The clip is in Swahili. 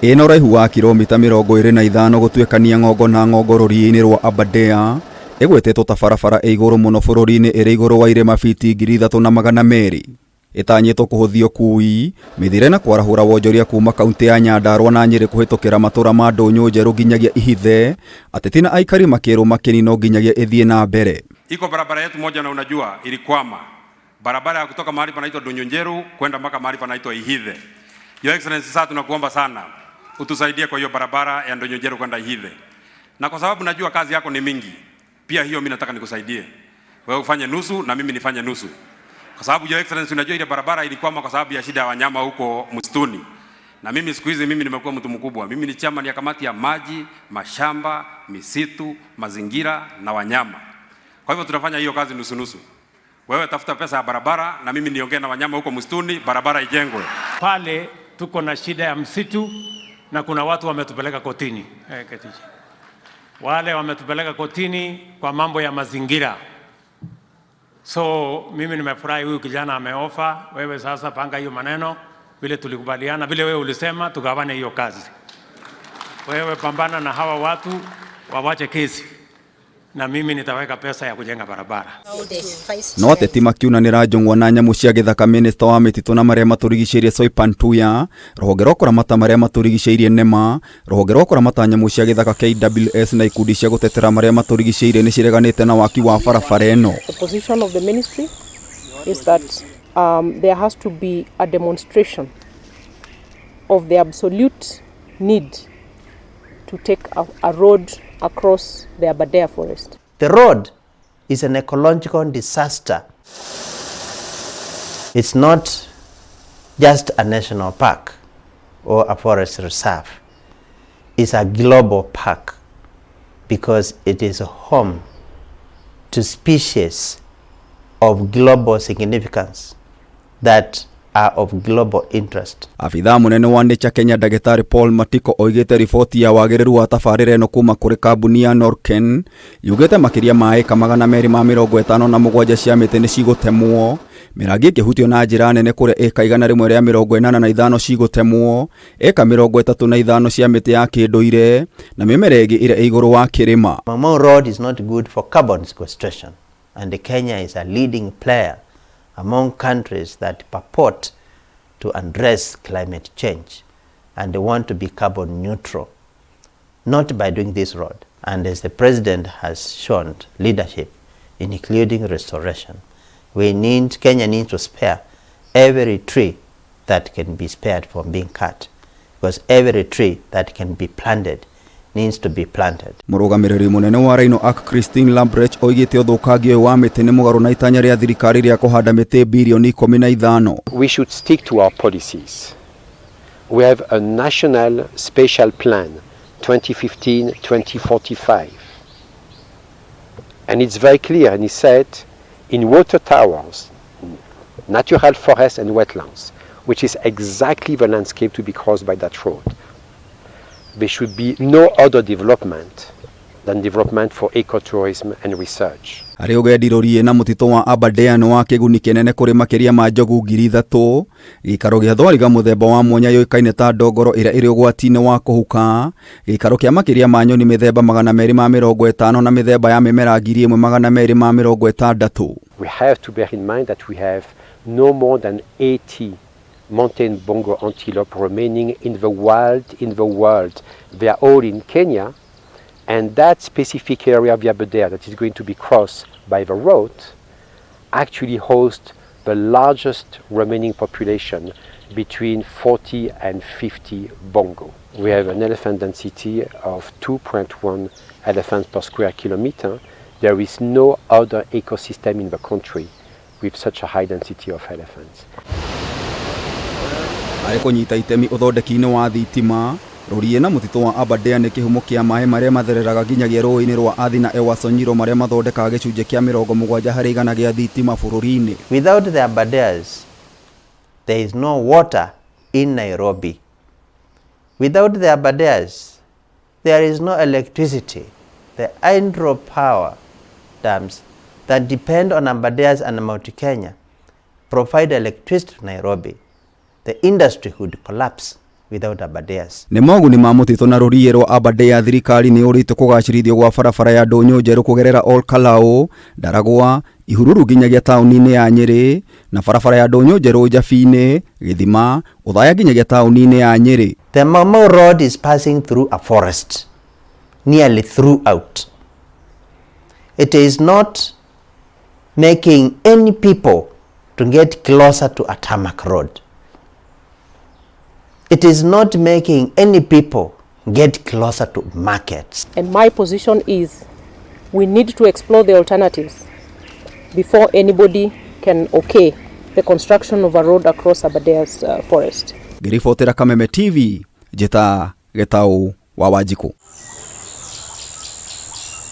Ĩna ũraihu wa kilomita 25 gũtuĩkania Ng'ongo na Ng'ongo rũriĩ-inĩ rwa ABERDARE ĩgwetetwo ta barabara igũrũ mũno bũrũri-inĩ ĩrĩ igũrũ wa irĩma biti 3,200. Ĩtanyĩtwo kũhũthia ũkui, mĩthire na kwarahũra wonjoria kuma kaunti ya Nyandarua na Nyeri kũhĩtũkĩra matũra ma NDUNYU, NJERU nginyagia IHITHE, ateti na aikari makĩrwo makĩninwo nginyagia ĩthiĩ na mbere. Iko barabara yetu moja na unajua ilikwama. Barabara ya kutoka mahali panaitwa NDUNYU NJERU kwenda mpaka mahali panaitwa IHITHE. Your Excellency, sasa tunakuomba sana utusaidie kwa hiyo barabara ya NDUNYU NJERU kwenda IHITHE. Na kwa sababu najua kazi yako ni mingi, pia hiyo mimi nataka nikusaidie. Wewe ufanye nusu na mimi nifanye nusu. Kwa sababu Your Excellency, unajua ile barabara ilikwama kwa sababu ya shida ya wanyama huko msituni. Na mimi siku hizi mimi nimekuwa mtu mkubwa. Mimi ni chairman ya kamati ya maji, mashamba, misitu, mazingira na wanyama. Kwa hivyo tunafanya hiyo kazi nusu nusu. Wewe tafuta pesa ya barabara na mimi niongee na wanyama huko msituni, barabara ijengwe. Pale tuko na shida ya msitu na kuna watu wametupeleka kotini. Wale wametupeleka kotini kwa mambo ya mazingira. So mimi nimefurahi huyu kijana ameofa. Wewe sasa panga hiyo maneno vile tulikubaliana, vile wewe ulisema tugawane hiyo kazi. Wewe pambana na hawa watu wawache kesi, na mimi nitaweka pesa ya kujenga barabara. No ateti makiunanĩra njũng'wa na nyamũ cia gĩthaka. Minista wa mĩtitũ na marĩa maturigicĩirie Soipan Tuya, rũhonge rwa kũramata marĩa maturigicĩirie NEMA, rũhonge rwa kũramata nyamũ cia gĩthaka KWS na ikundi cia gũtetera marĩa maturigicĩirie nĩ cireganĩte na waki wa barabara ĩno. The position of the ministry is that there has to be a demonstration of the absolute need to take a road across the ABERDARE forest. The road is an ecological disaster. It's not just a national park or a forest reserve. It's a global park because it is a home to species of global significance that are of global interest. Afitha munene wa Nature Kenya Dagĩtarĩ Paul Matiko oigĩte riboti ya wagĩrĩru wa tabarĩra ĩno kuma kũrĩ kambuni ya Norken yugĩte makĩria ma ĩka 257 cia mĩtĩ nĩ cigũtemwo, mĩrangi ĩkĩhutio na njĩra nene kũrĩa ĩka 185 cigũtemwo, ĩka 35 cia mĩtĩ ya kĩndũire na mĩmera ĩngĩ ĩrĩa igũrũ wa kĩrĩma. Maumau Road is not good for carbon sequestration, and Kenya is a leading player among countries that purport to address climate change and they want to be carbon neutral, not by doing this road. And as the President has shown leadership, including restoration, Kenya needs to spare every tree that can be spared from being cut, because every tree that can be planted needs to be planted. Mũrũgamĩrĩri mũnene wa Rhino ACRE Christine Lambrecht oigĩte ũthũkangio wa mĩtĩ nĩ mũgarũ na itanya rĩa thirikari rĩa kũhanda mĩtĩ bilioni 15. We should stick to our policies. We have a national spatial plan 2015-2045, and it's very clear, and he said in water towers, natural forests and wetlands, which is exactly the landscape to be crossed by that road, there should be no other development than development for ecotourism and research. Harĩ ũgendi rũriĩ na mũtitũ wa ABERDARE nĩ wa kĩguni kĩnene kũrĩ makĩria ma njogu 3,000. Gĩikaro gĩa thwariga mũthemba wa mwanya yoĩkaine ta ndongoro ĩrĩa ĩrĩ ũgwati-inĩ wa kũhuka, gĩikaro kĩa makĩria ma nyoni mĩthemba 250 na mĩthemba ya mĩmera 1,260. We have to bear in mind that we have no more than 80 mountain bongo antelope remaining in the wild. They are all in Kenya, and that specific area of the ABERDARE that is going to be crossed by the road actually hosts the largest remaining population between 40 and 50 bongo. We have an elephant density of 2.1 elephants per square kilometer. There is no other ecosystem in the country with such a high density of elephants. Harĩ kũnyita itemi ũthondeki-inĩ wa thitima, rũriĩ na mũtitũ wa ABERDARE nĩ kĩhumo kĩa maĩ marĩa mathereraga nginyagia rũĩ-inĩ rwa Athi na Ewaso Nyiro marĩa mathondekaga gĩcunjĩ kĩa 70% gĩa thitima bũrũri-inĩ. Without the ABERDAREs, there is no water in Nairobi. Without the ABERDAREs, there is no electricity. The hydropower dams that depend on ABERDAREs and Mount Kenya provide electricity to Nairobi. The industry would collapse without Aberdares. Nĩ moguni ma mũtitũ na rũriĩ rwa Aberdare, thirikari nĩ ũrĩte kũgacĩrithio gwa barabara ya ndũnyũ njerũ kũgerera Ol Kalou, Ndaragwa, Ihururu nginyagia taũni-inĩ ya Nyeri, na barabara ya ndũnyũ njerũ Njabi-inĩ, Gĩthima, Ũthaya nginyagia taũni-inĩ ya Nyeri. The Maumau road is passing through a forest, nearly throughout. It is not making any people to get closer to a tarmac road. It is not making any people get closer to markets. And my position is we need to explore the alternatives before anybody can okay the construction of a road across Aberdare's forest. Ngiribotera Kameme TV, Njeta Getau wa Wanjiku.